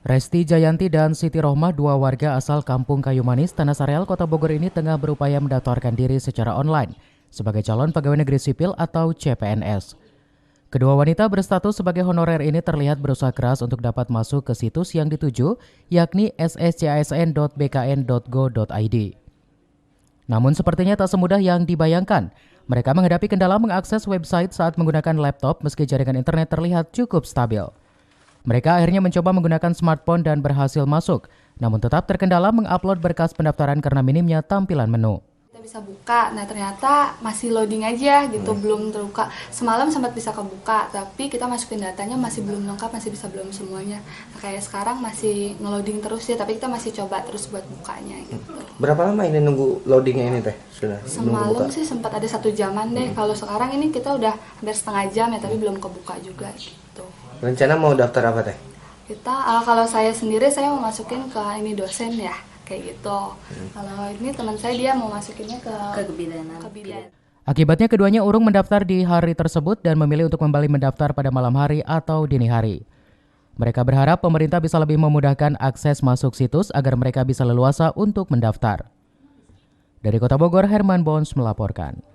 Resti Jayanti dan Siti Rohmah, dua warga asal Kampung Kayu Manis, Tanah Sareal, Kota Bogor ini tengah berupaya mendaftarkan diri secara online sebagai calon pegawai negeri sipil atau CPNS. Kedua wanita berstatus sebagai honorer ini terlihat berusaha keras untuk dapat masuk ke situs yang dituju, yakni sscsn.bkn.go.id. Namun sepertinya tak semudah yang dibayangkan. Mereka menghadapi kendala mengakses website saat menggunakan laptop meski jaringan internet terlihat cukup stabil. Mereka akhirnya mencoba menggunakan smartphone dan berhasil masuk, namun tetap terkendala mengupload berkas pendaftaran karena minimnya tampilan menu. Kita bisa buka, nah ternyata masih loading aja gitu, belum terbuka. Semalam sempat bisa kebuka, tapi kita masukin datanya masih belum lengkap, masih bisa belum semuanya. Nah, kayak sekarang masih ngeloading terus ya, tapi kita masih coba terus buat bukanya gitu. Berapa lama ini nunggu loadingnya ini teh? Sudah Semalam sih sempat ada 1 jaman deh. Kalau sekarang ini kita udah hampir setengah jam ya, tapi belum kebuka juga gitu. Rencana mau daftar apa teh? Kita kalau saya sendiri saya mau masukin ke ini dosen ya kayak gitu. Kalau ini teman saya dia mau masukinnya ke kebidanan. Akibatnya keduanya urung mendaftar di hari tersebut dan memilih untuk kembali mendaftar pada malam hari atau dini hari. Mereka berharap pemerintah bisa lebih memudahkan akses masuk situs agar mereka bisa leluasa untuk mendaftar. Dari Kota Bogor, Herman Bons melaporkan.